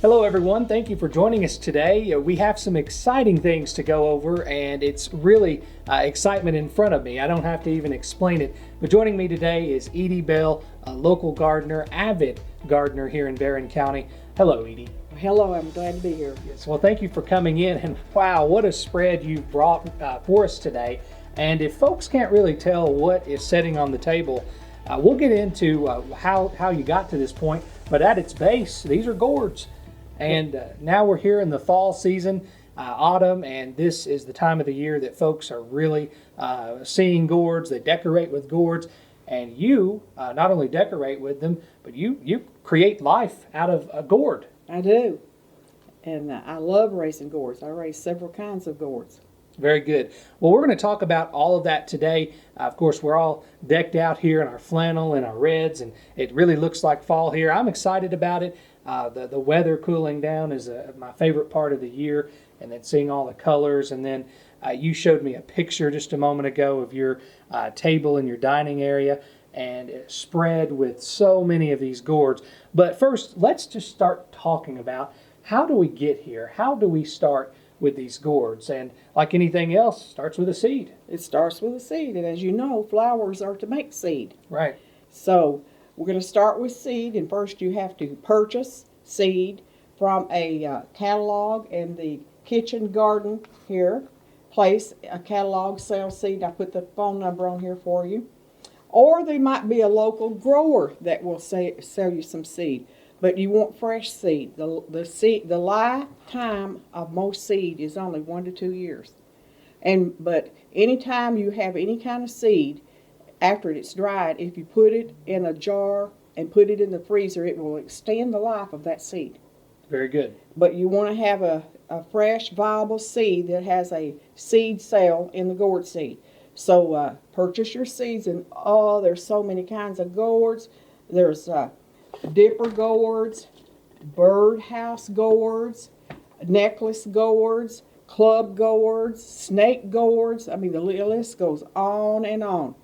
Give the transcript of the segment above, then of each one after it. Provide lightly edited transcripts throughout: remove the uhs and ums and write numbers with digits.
Hello everyone, thank you for joining us today. We have some exciting things to go over, and it's really excitement in front of me. I don't have to even explain it. But joining me today is Edie Bell, a local gardener, avid gardener here in Barren County. Hello, Edie. Hello, I'm glad to be here. Yes, well, thank you for coming in, and wow, what a spread you brought for us today. And if folks can't really tell what is sitting on the table, we'll get into how you got to this point. But at its base, these are gourds. And now we're here in the fall season, autumn, and this is the time of the year that folks are really seeing gourds. They decorate with gourds, and you not only decorate with them, but you create life out of a gourd. I do, and I love raising gourds. I raise several kinds of gourds. Very good. Well, we're going to talk about all of that today. Of course, we're all decked out here in our flannel and our reds, and it really looks like fall here. I'm excited about it. The weather cooling down is my favorite part of the year, and then seeing all the colors. And then you showed me a picture just a moment ago of your table in your dining area, and it's spread with so many of these gourds. But first, let's just start talking about how do we get here? How do we start with these gourds? And like anything else, starts with a seed. It starts with a seed, and as you know, flowers are to make seed. Right. So we're going to start with seed, and first you have to purchase seed from a catalog in the kitchen garden here. Place a catalog, sell seed. I put the phone number on here for you. Or there might be a local grower that will sell you some seed. But you want fresh seed. The lifetime of most seed is only 1 to 2 years. But anytime you have any kind of seed, after it's dried, if you put it in a jar and put it in the freezer, it will extend the life of that seed. Very good. But you want to have a fresh, viable seed that has a seed sale in the Gourd Seed. So purchase your seeds, and there's so many kinds of gourds. There's dipper gourds, birdhouse gourds, necklace gourds, club gourds, snake gourds. I mean, the list goes on and on.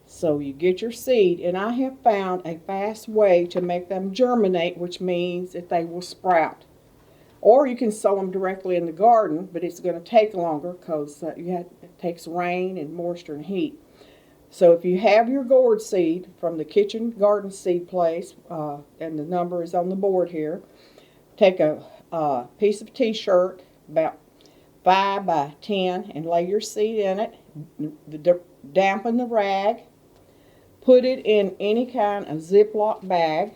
So you get your seed, and I have found a fast way to make them germinate, which means that they will sprout. Or you can sow them directly in the garden, but it's going to take longer because it takes rain and moisture and heat. So if you have your gourd seed from the kitchen garden seed place, and the number is on the board here, take a piece of t-shirt about 5 by 10 and lay your seed in it. Dampen the rag. Put it in any kind of Ziploc bag,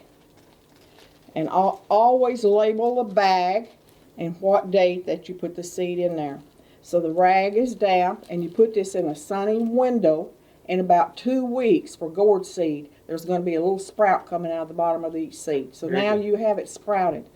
and always label the bag and what date that you put the seed in there. So the rag is damp, and you put this in a sunny window. In about 2 weeks for gourd seed, there's going to be a little sprout coming out of the bottom of each seed. So now you have it sprouted.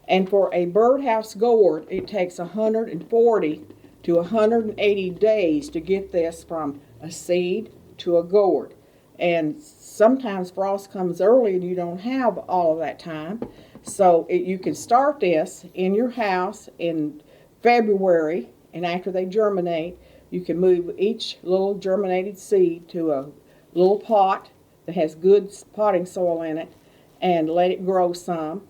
And for a birdhouse gourd, it takes 140 to 180 days to get this from a seed to a gourd. And sometimes frost comes early and you don't have all of that time. So you can start this in your house in February, and after they germinate, you can move each little germinated seed to a little pot that has good potting soil in it and let it grow some.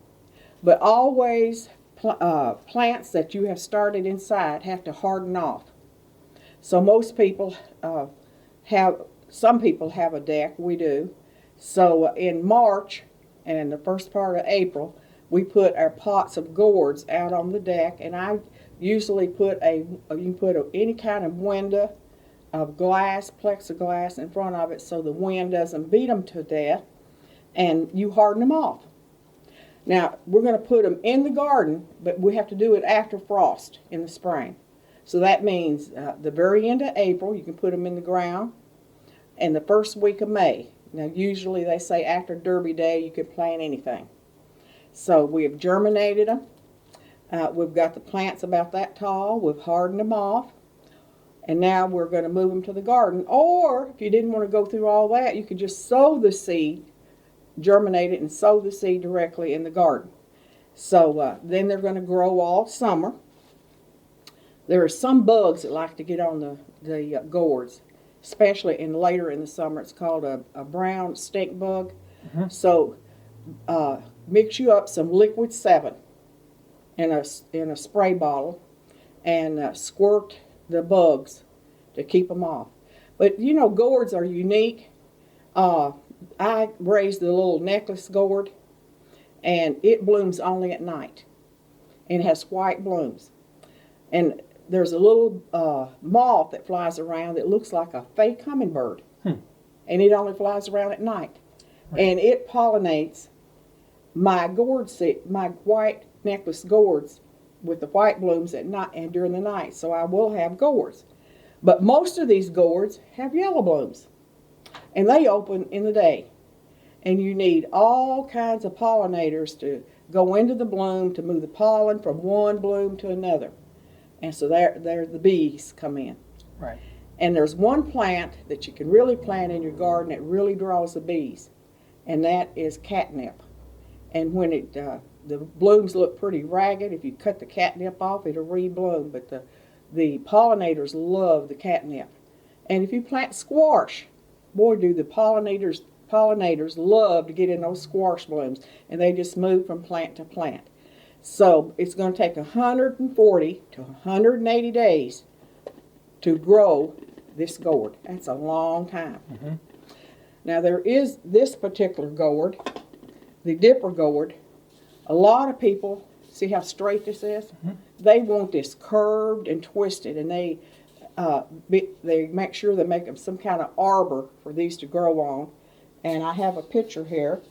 But always plants that you have started inside have to harden off. So most people some people have a deck, we do. So in March and the first part of April, we put our pots of gourds out on the deck, and I usually put any kind of window of glass, plexiglass in front of it so the wind doesn't beat them to death, and you harden them off. Now, we're going to put them in the garden, but we have to do it after frost in the spring. So that means the very end of April, you can put them in the ground, and the first week of May. Now, usually they say after Derby Day, you can plant anything. So we have germinated them. We've got the plants about that tall. We've hardened them off. And now we're going to move them to the garden. Or if you didn't want to go through all that, you could just sow the seed, germinate it, and sow the seed directly in the garden. So then they're going to grow all summer. There are some bugs that like to get on the gourds, especially later in the summer. It's called a brown stink bug. So mix you up some liquid 7 in a spray bottle and squirt the bugs to keep them off. But you know, gourds are unique. I raised the little necklace gourd, and it blooms only at night, and it has white blooms. And there's a little moth that flies around that looks like a fake hummingbird, and it only flies around at night, and it pollinates my gourd seed, my white necklace gourds with the white blooms at night and during the night. So I will have gourds, but most of these gourds have yellow blooms, and they open in the day. And you need all kinds of pollinators to go into the bloom to move the pollen from one bloom to another. And so there the bees come in. Right. And there's one plant that you can really plant in your garden that really draws the bees, and that is catnip. And when the blooms look pretty ragged, if you cut the catnip off, it'll rebloom. But the pollinators love the catnip. And if you plant squash, boy, do the pollinators love to get in those squash blooms, and they just move from plant to plant. So it's going to take 140 to 180 days to grow this gourd. That's a long time. Mm-hmm. Now there is this particular gourd, the dipper gourd. A lot of people, see how straight this is? Mm-hmm. They want this curved and twisted, and they make sure they make them some kind of arbor for these to grow on. And I have a picture here.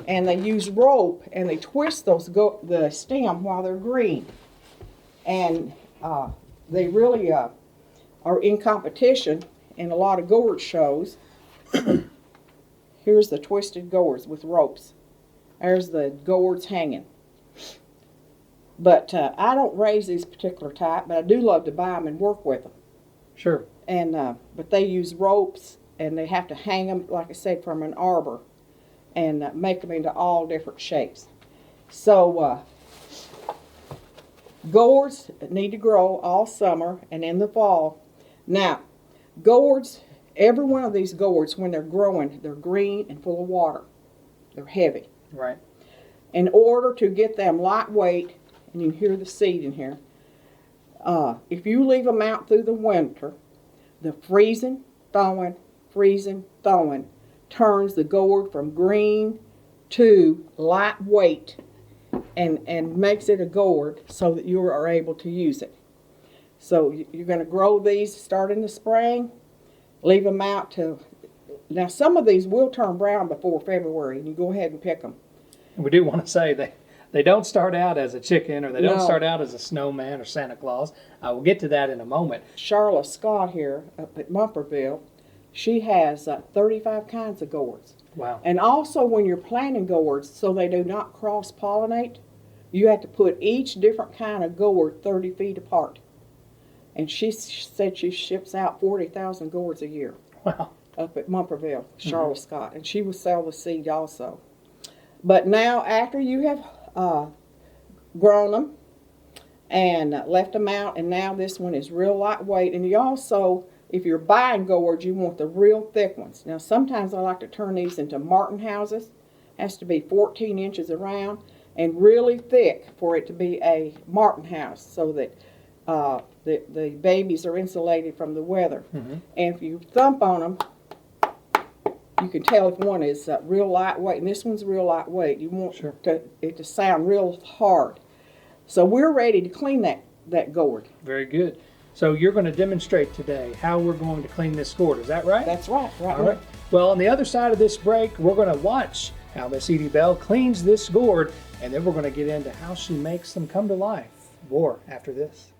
And they use rope, and they twist the stem while they're green. And they really are in competition in a lot of gourd shows. Here's the twisted gourds with ropes. There's the gourds hanging. But I don't raise these particular type, but I do love to buy them and work with them. Sure. And but they use ropes, and they have to hang them, like I said, from an arbor, and make them into all different shapes. So gourds need to grow all summer and in the fall. Now, gourds, every one of these gourds, when they're growing, they're green and full of water. They're heavy. Right. In order to get them lightweight, and you can hear the seed in here, if you leave them out through the winter, the freezing, thawing, turns the gourd from green to lightweight and makes it a gourd so that you are able to use it. So you're going to grow these, start in the spring, leave them out till, now some of these will turn brown before February, and you go ahead and pick them. And we do want to say they don't start out as a chicken, or they don't No. start out as a snowman or Santa Claus. We'll get to that in a moment. Charlotte Scott here up at Mumperville, she has 35 kinds of gourds. Wow. And also when you're planting gourds, so they do not cross-pollinate, you have to put each different kind of gourd 30 feet apart. And she said she ships out 40,000 gourds a year. Wow. Up at Mumperville, Charlotte Scott. And she will sell the seed also. But now after you have grown them and left them out, and now this one is real lightweight. And you also, if you're buying gourds, you want the real thick ones. Now sometimes I like to turn these into Martin houses. Has to be 14 inches around and really thick for it to be a Martin house, so that the babies are insulated from the weather. Mm-hmm. And if you thump on them, you can tell if one is real lightweight, and this one's real lightweight. You want it to sound real hard. So we're ready to clean that gourd. Very good. So you're going to demonstrate today how we're going to clean this gourd. Is that right? That's right. All right. Well, on the other side of this break, we're going to watch how Miss Edie Bell cleans this gourd, and then we're going to get into how she makes them come to life. More after this.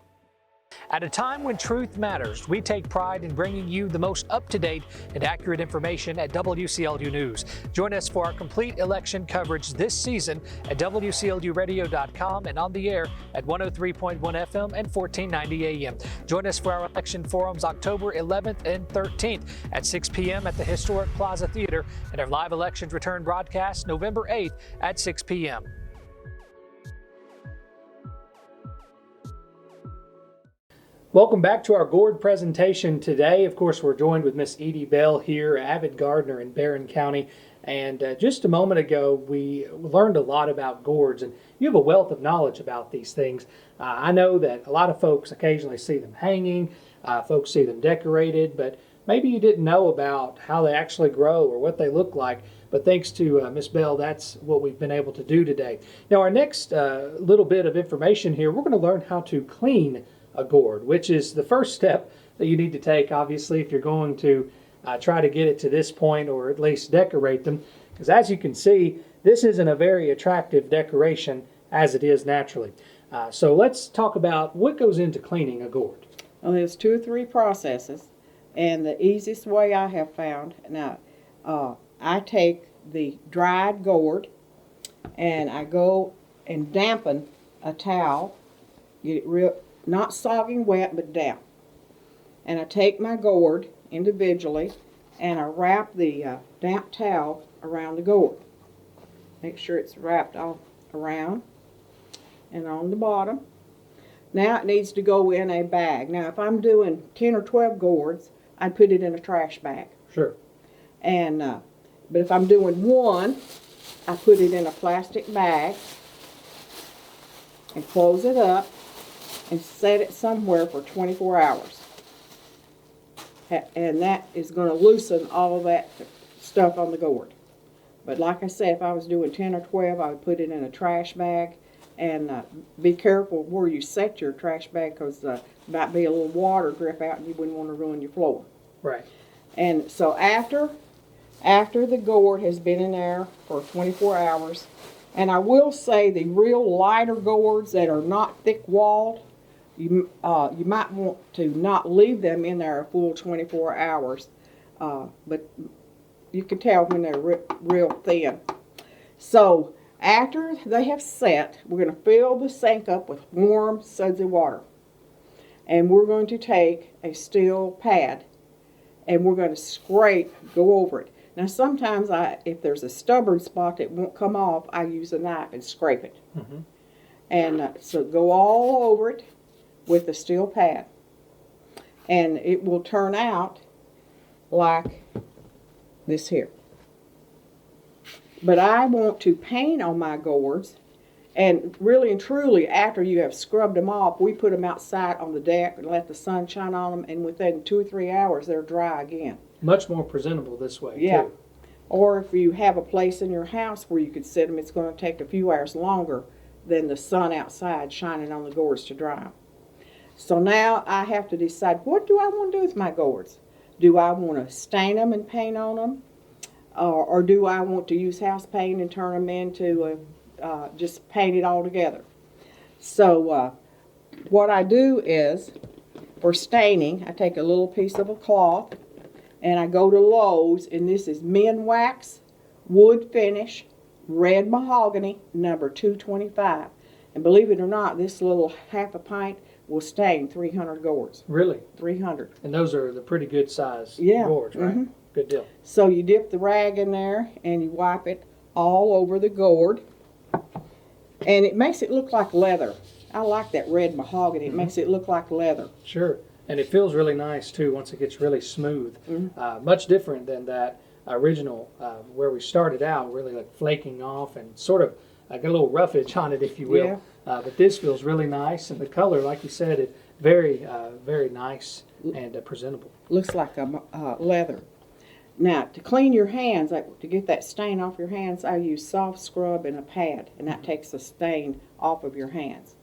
At a time when truth matters, we take pride in bringing you the most up-to-date and accurate information at WCLU News. Join us for our complete election coverage this season at WCLUradio.com and on the air at 103.1 FM and 1490 AM. Join us for our election forums October 11th and 13th at 6 p.m. at the historic Plaza Theater, and our live elections return broadcast November 8th at 6 p.m. Welcome back to our gourd presentation today. Of course, we're joined with Miss Edie Bell here, avid gardener in Barren County. And just a moment ago, we learned a lot about gourds, and you have a wealth of knowledge about these things. I know that a lot of folks occasionally see them hanging, folks see them decorated, but maybe you didn't know about how they actually grow or what they look like. But thanks to Miss Bell, that's what we've been able to do today. Now, our next little bit of information here, we're going to learn how to clean a gourd, which is the first step that you need to take, obviously, if you're going to try to get it to this point or at least decorate them. Because as you can see, this isn't a very attractive decoration as it is naturally. So let's talk about what goes into cleaning a gourd. Well, there's 2 or 3 processes, and the easiest way I have found, now, I take the dried gourd and I go and dampen a towel, get it real, not soggy wet, but damp. And I take my gourd individually and I wrap the damp towel around the gourd. Make sure it's wrapped all around and on the bottom. Now it needs to go in a bag. Now if I'm doing 10 or 12 gourds, I'd put it in a trash bag. Sure. And but if I'm doing one, I put it in a plastic bag and close it up and set it somewhere for 24 hours. And that is going to loosen all of that stuff on the gourd. But like I said, if I was doing 10 or 12, I would put it in a trash bag. And be careful where you set your trash bag, because there might be a little water drip out and you wouldn't want to ruin your floor. Right. And so after the gourd has been in there for 24 hours, and I will say the real lighter gourds that are not thick-walled, you might want to not leave them in there a full 24 hours, but you can tell when they're real thin. So after they have set, we're going to fill the sink up with warm, sudsy water. And we're going to take a steel pad and we're going to go over it. Now sometimes if there's a stubborn spot that won't come off, I use a knife and scrape it. Mm-hmm. And so go all over it with the steel pad. And it will turn out like this here. But I want to paint on my gourds, and really and truly, after you have scrubbed them off, we put them outside on the deck and let the sun shine on them, and within 2 or 3 hours, they're dry again. Much more presentable this way, yeah. too. Or if you have a place in your house where you could sit them, it's going to take a few hours longer than the sun outside shining on the gourds to dry them. So now I have to decide, what do I want to do with my gourds? Do I want to stain them and paint on them? Or do I want to use house paint and turn them into just paint it all together? So what I do is, for staining, I take a little piece of a cloth and I go to Lowe's, and this is Men Wax Wood Finish Red Mahogany number 225. And believe it or not, this little half a pint will stain 300 gourds. Really? 300. And those are the pretty good size gourds, right? Mm-hmm. Good deal. So you dip the rag in there and you wipe it all over the gourd. And it makes it look like leather. I like that red mahogany. It makes it look like leather. Sure. And it feels really nice, too, once it gets really smooth. Mm-hmm. Much different than that original where we started out, really like flaking off and sort of like a little roughage on it, if you will. Yeah. But this feels really nice. And the color, like you said, is very, very nice and presentable. Looks like a leather. Now, to clean your hands, to get that stain off your hands, I use soft scrub and a pad, and that takes the stain off of your hands.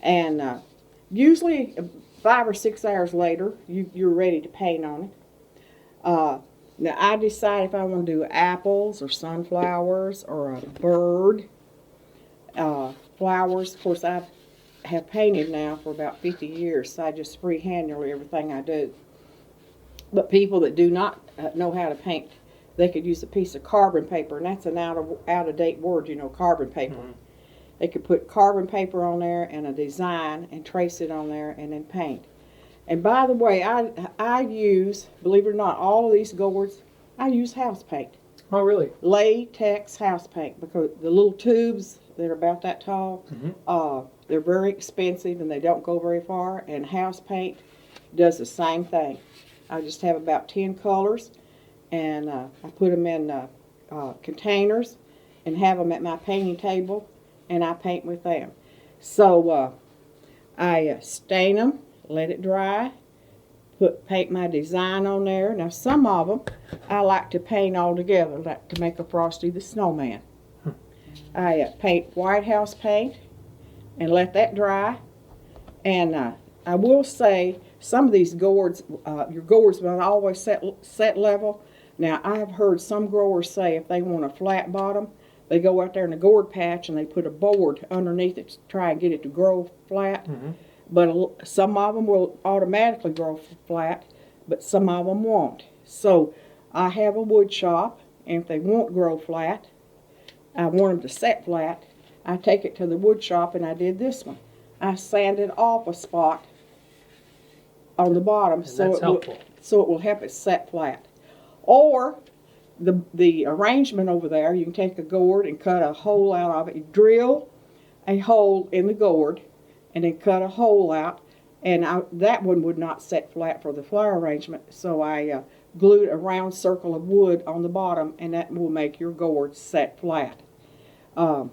And usually 5 or 6 hours later, you're ready to paint on it. Now, I decide if I want to do apples or sunflowers or a bird. Flowers, of course, I have painted now for about 50 years, so I just freehand nearly everything I do. But people that do not know how to paint, they could use a piece of carbon paper, and that's an out-of-date word, carbon paper. Mm-hmm. They could put carbon paper on there and a design and trace it on there and then paint. And by the way, I use, believe it or not, all of these gourds, I use house paint. Oh, really? Latex house paint, because the little tubes that are about that tall, they're very expensive and they don't go very far, and house paint does the same thing. I just have about 10 colors, and I put them in containers and have them at my painting table, and I paint with them. So I stain them, let it dry, paint my design on there. Now some of them I like to paint all together, like to make a Frosty the Snowman. I paint White House paint and let that dry. And I will say some of these gourds, your gourds will not always set level. Now I've heard some growers say if they want a flat bottom, they go out there in the gourd patch and they put a board underneath it to try and get it to grow flat. Mm-hmm. But some of them will automatically grow flat, but some of them won't. So I have a wood shop, and if they won't grow flat, I want them to set flat, I take it to the wood shop, and I did this one. I sanded off a spot on the bottom so it will help it set flat. Or the arrangement over there, you can take a gourd and cut a hole out of it. You drill a hole in the gourd and then cut a hole out, and that one would not set flat for the flower arrangement, so I glued a round circle of wood on the bottom, and that will make your gourd set flat. So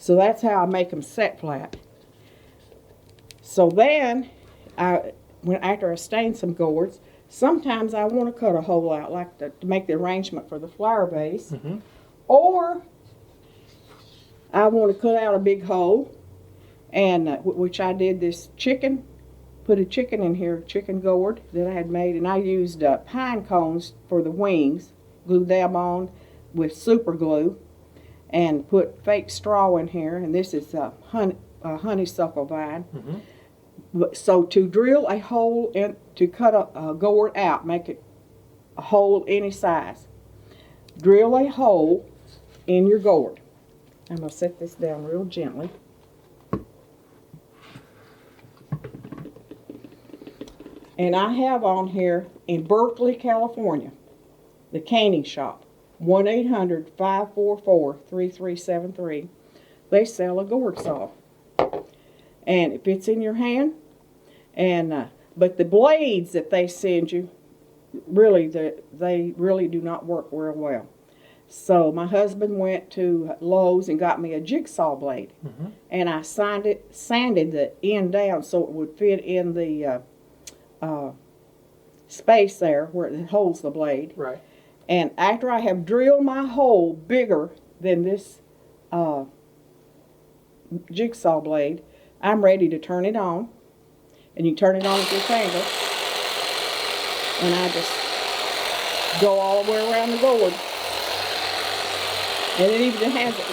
that's how I make them set flat. So then, after I stain some gourds, sometimes I want to cut a hole out, like to make the arrangement for the flower vase. Mm-hmm. Or I want to cut out a big hole, and which I did this chicken, put a chicken in here, chicken gourd that I had made, and I used pine cones for the wings, glued them on with super glue, and put fake straw in here, and this is honeysuckle vine. Mm-hmm. So to drill a hole in, to cut a gourd out, make it a hole any size. Drill a hole in your gourd. I'm going to set this down real gently. And I have on here in Berkeley, California, the canning shop, 1-800-544-3373. They sell a gourd saw. And it fits in your hand. And but the blades that they send you, really, they really do not work real well. So my husband went to Lowe's and got me a jigsaw blade. Mm-hmm. And I sanded the end down so it would fit in the space there where it holds the blade. Right. And after I have drilled my hole bigger than this jigsaw blade, I'm ready to turn it on. And you turn it on with your finger. And I just go all the way around the gourd. And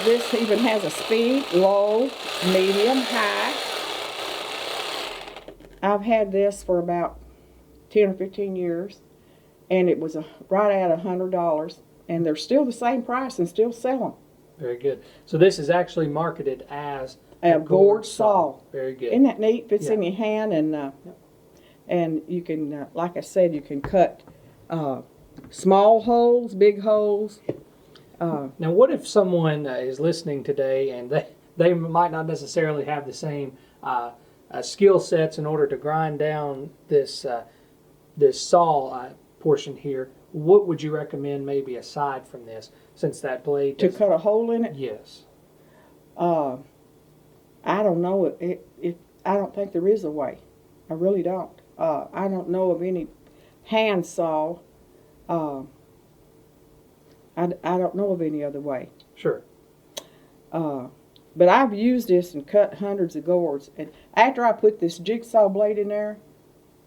this even has a speed, low, medium, high. I've had this for about 10 or 15 years, and it was right at $100, and they're still the same price and still sell them. Very good. So this is actually marketed as a gourd saw. Very good. Isn't that neat? Fits in your hand, and you can, like I said, you can cut small holes, big holes. Now, what if someone is listening today and they might not necessarily have the same skill sets in order to grind down this saw portion here? What would you recommend maybe aside from this, since that blade to cut a hole in it? Yes. I don't know. I don't think there is a way. I really don't. I don't know of any hand saw. I don't know of any other way. Sure. But I've used this and cut hundreds of gourds. And after I put this jigsaw blade in there,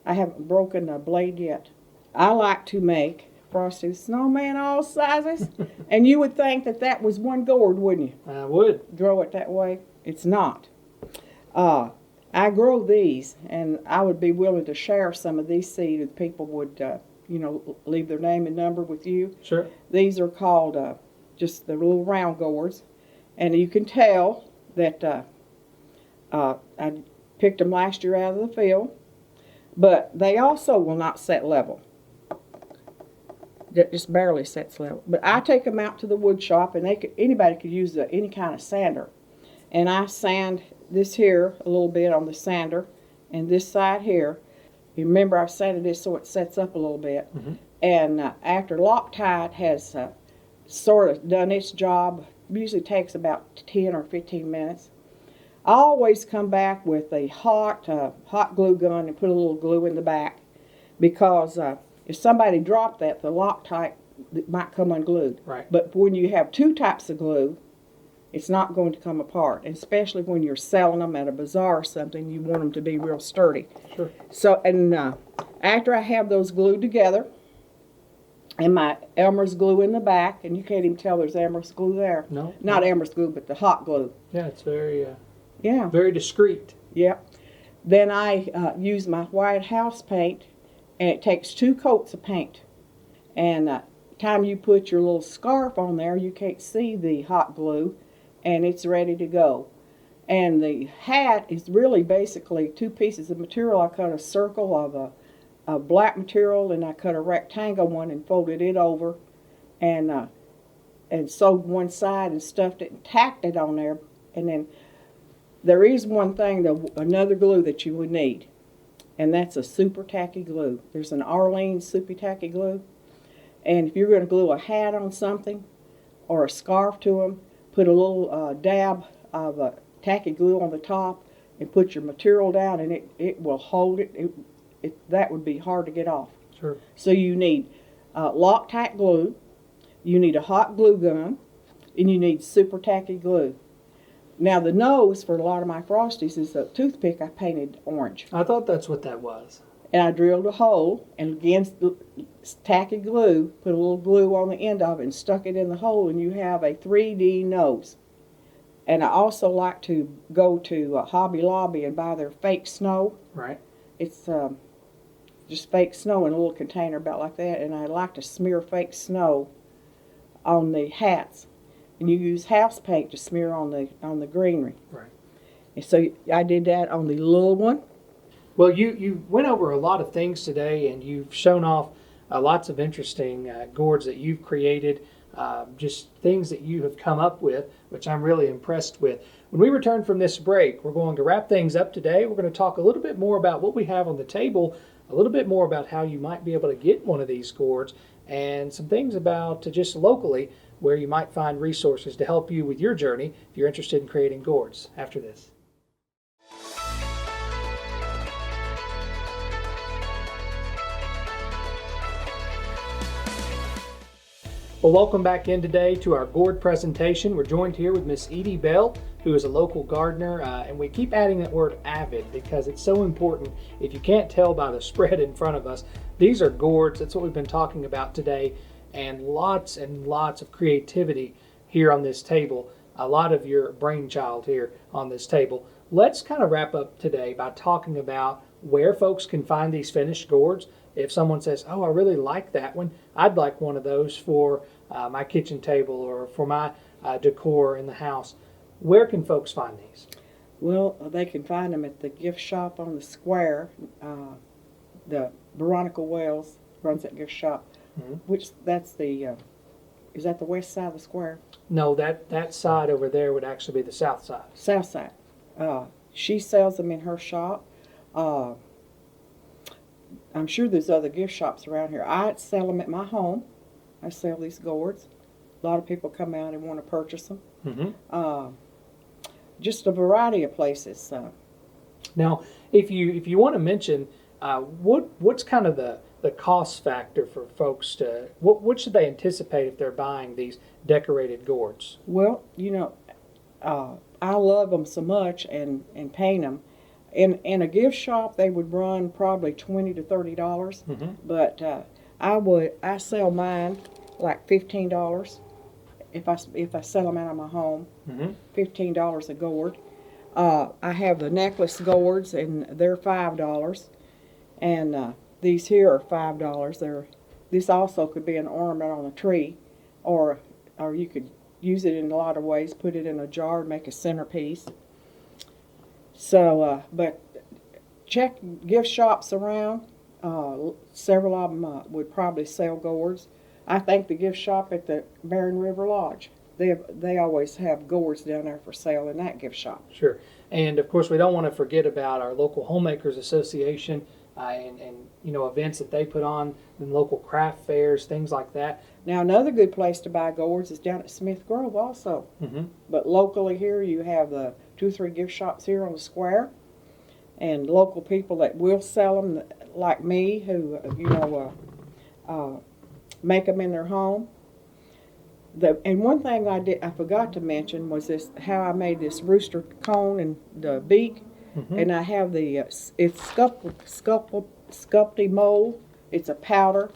I haven't broken a blade yet. I like to make Frosty the Snowman all sizes. And you would think that was one gourd, wouldn't you? I would. Grow it that way. It's not. I grow these, and I would be willing to share some of these seeds if people would, leave their name and number with you. Sure. These are called just the little round gourds. And you can tell that I picked them last year out of the field. But they also will not set level. That just barely sets level. But I take them out to the wood shop, and anybody could use any kind of sander. And I sand this here a little bit on the sander, and this side here. You remember I've sanded this so it sets up a little bit. Mm-hmm. And after Loctite has sort of done its job. Usually takes about 10 or 15 minutes. I always come back with a hot glue gun and put a little glue in the back, because if somebody dropped that, the Loctite might come unglued. Right. But when you have two types of glue, it's not going to come apart. And especially when you're selling them at a bazaar or something, you want them to be real sturdy. Sure. So, and after I have those glued together, and my Elmer's glue in the back, and you can't even tell there's Elmer's glue there. No. Not Elmer's glue, but the hot glue. Yeah, it's very Yeah. very discreet. Yep. Then I use my white house paint, and it takes 2 coats of paint. And time you put your little scarf on there, you can't see the hot glue, and it's ready to go. And the hat is really basically 2 pieces of material. I cut a circle of a black material, and I cut a rectangle one and folded it over, and sewed one side and stuffed it and tacked it on there. And then there is one thing, another glue that you would need, and that's a super tacky glue. There's an Arlene super tacky glue, and if you're going to glue a hat on something or a scarf to them, put a little dab of tacky glue on the top and put your material down, and it will hold it. That would be hard to get off. Sure. So you need Loctite glue, you need a hot glue gun, and you need super tacky glue. Now the nose for a lot of my Frosties is a toothpick I painted orange. I thought that's what that was. And I drilled a hole, and against the tacky glue, put a little glue on the end of it and stuck it in the hole, and you have a 3D nose. And I also like to go to Hobby Lobby and buy their fake snow. Right. It's just fake snow in a little container about like that, and I like to smear fake snow on the hats. And you use house paint to smear on the greenery. Right. And so I did that on the little one. Well, you went over a lot of things today, and you've shown off lots of interesting gourds that you've created, just things that you have come up with, which I'm really impressed with. When we return from this break, we're going to wrap things up today. We're going to talk a little bit more about what we have on the table, a little bit more about how you might be able to get one of these gourds, and some things about just locally where you might find resources to help you with your journey if you're interested in creating gourds after this. Well, welcome back in today to our gourd presentation. We're joined here with Miss Edie Bell, who is a local gardener, and we keep adding that word avid because it's so important. If you can't tell by the spread in front of us, these are gourds. That's what we've been talking about today, and lots of creativity here on this table. A lot of your brainchild here on this table. Let's kind of wrap up today by talking about where folks can find these finished gourds. If someone says, oh, I really like that one, I'd like one of those for my kitchen table or for my decor in the house. Where can folks find these? Well, they can find them at the gift shop on the square. The Veronica Wells runs that gift shop. Mm-hmm. Which that's the is that the west side of the square? No, that side over there would actually be the south side. South side. She sells them in her shop. I'm sure there's other gift shops around here. I sell them at my home. I sell these gourds. A lot of people come out and want to purchase them. Mm-hmm. Just a variety of places. Now, if you want to mention what's kind of the cost factor for folks to what should they anticipate if they're buying these decorated gourds? Well, I love them so much and paint them. In a gift shop, they would run probably $20 to $30, Mm-hmm. but I sell mine like $15 if I sell them out of my home. Mm-hmm. $15 a gourd. I have the necklace gourds, and they're $5, and these here are $5. This also could be an ornament on a tree, or you could use it in a lot of ways. Put it in a jar and make a centerpiece. So, but check gift shops around. Several of them would probably sell gourds. I think the gift shop at the Barren River Lodge, they always have gourds down there for sale in that gift shop. Sure. And of course, we don't want to forget about our local Homemakers Association. and events that they put on, and local craft fairs, things like that. Now, another good place to buy gourds is down at Smith Grove also. Mm-hmm. But locally here, you have the 2 or 3 gift shops here on the square, and local people that will sell them, like me, who make them in their home. And one thing I forgot to mention was this: how I made this rooster cone and the beak, Mm-hmm. and I have the it's sculpty mold. It's a powder,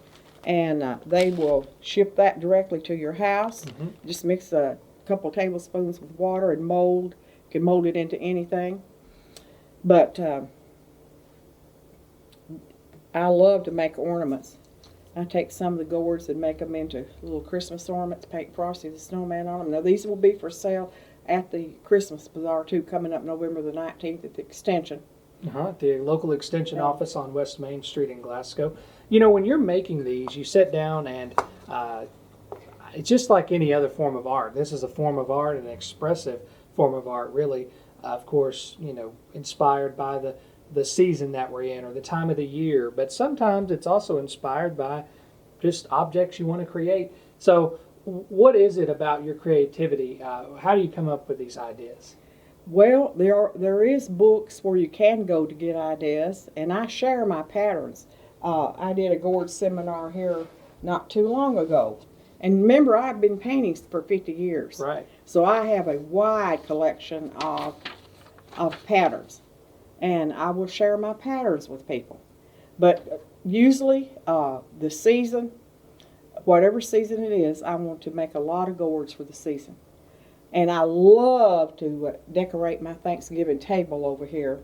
and they will ship that directly to your house. Mm-hmm. Just mix a couple tablespoons with water and mold. You can mold it into anything. But I love to make ornaments. I take some of the gourds and make them into little Christmas ornaments, paint Frosty the Snowman on them. Now, these will be for sale at the Christmas Bazaar, too, coming up November the 19th at the Extension. At the local extension office on West Main Street in Glasgow. When you're making these, you sit down and it's just like any other form of art. This is a form of art, an expressive form of art, really. Of course, inspired by the season that we're in or the time of the year, but sometimes it's also inspired by just objects you want to create. So what is it about your creativity? How do you come up with these ideas? Well, there is books where you can go to get ideas, and I share my patterns. I did a Gourd seminar here not too long ago, and remember, I've been painting for 50 years. Right. So I have a wide collection of patterns, and I will share my patterns with people. But usually, the season, whatever season it is, I want to make a lot of gourds for the season. And I love to decorate my Thanksgiving table over here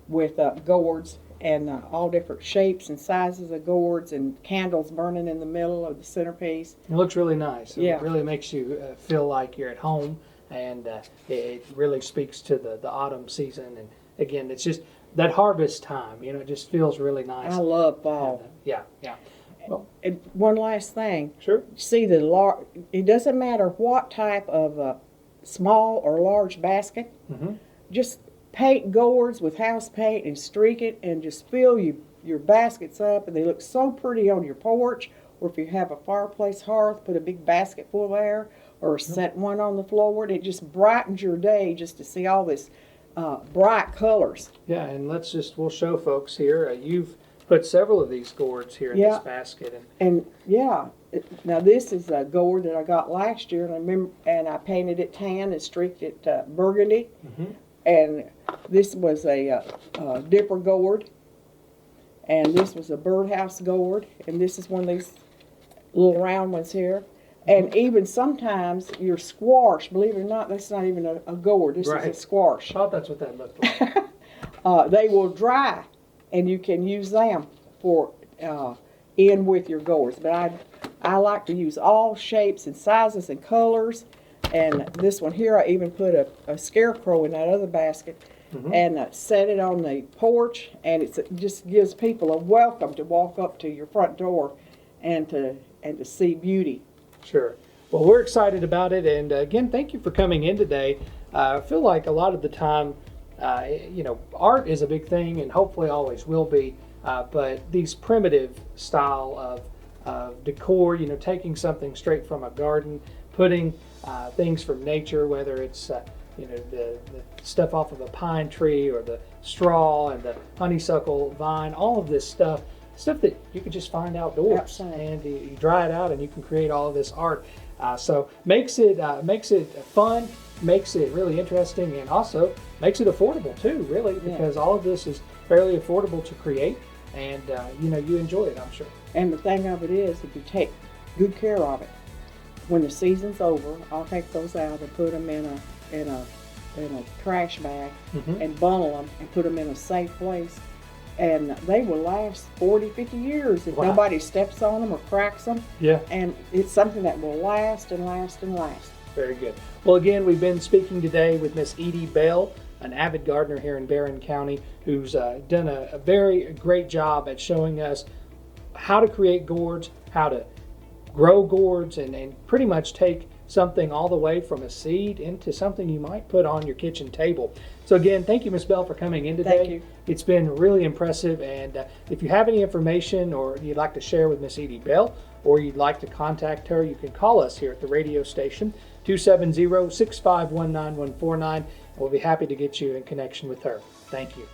with gourds and all different shapes and sizes of gourds and candles burning in the middle of the centerpiece. It looks really nice. Yeah. It really makes you feel like you're at home, and it really speaks to the autumn season. And again, it's just that harvest time. It just feels really nice. I love fall. And, yeah. Well, And one last thing. sure. See, it doesn't matter what type of small or large basket. Mm-hmm. Just paint gourds with house paint and streak it and just fill your baskets up, and they look so pretty on your porch, or if you have a fireplace hearth, put a big basket full there, or set one on the floor, and it just brightens your day just to see all this bright colors. Yeah, and we'll show folks here. You've put several of these gourds here in this basket. And yeah, now this is a gourd that I got last year, and I painted it tan and streaked it burgundy. Mm-hmm. And this was a dipper gourd, and this was a birdhouse gourd, and this is one of these little round ones here. And even sometimes your squash, believe it or not, that's not even a gourd. This Right. is a squash. I thought that's what that looked like. They will dry, and you can use them for in with your gourds. But I like to use all shapes and sizes and colors. And this one here, I even put a scarecrow in that other basket, Mm-hmm. and set it on the porch, and it just gives people a welcome to walk up to your front door and to see beauty. Sure. Well, we're excited about it, and again, thank you for coming in today. I feel like a lot of the time, art is a big thing, and hopefully always will be. But these primitive style of decor, taking something straight from a garden, putting things from nature, whether it's the stuff off of a pine tree or the straw and the honeysuckle vine, all of this stuff that you can just find outdoors. Absolutely. And you dry it out and you can create all of this art. So makes it fun, makes it really interesting, and also makes it affordable too, really, because all of this is fairly affordable to create, and you enjoy it, I'm sure. And the thing of it is, if you take good care of it, when the season's over, I'll take those out and put them in a trash bag, Mm-hmm. and bundle them and put them in a safe place, and they will last 40, 50 years if Wow. nobody steps on them or cracks them. Yeah. And it's something that will last and last and last. Very good. Well, again, we've been speaking today with Miss Edie Bell, an avid gardener here in Barren County, who's done a very great job at showing us how to create gourds, how to grow gourds, and pretty much take something all the way from a seed into something you might put on your kitchen table. So again, thank you, Ms. Bell, for coming in today. Thank you. It's been really impressive, and if you have any information or you'd like to share with Miss Edie Bell, or you'd like to contact her, you can call us here at the radio station, 270-651-9149, and we'll be happy to get you in connection with her. Thank you.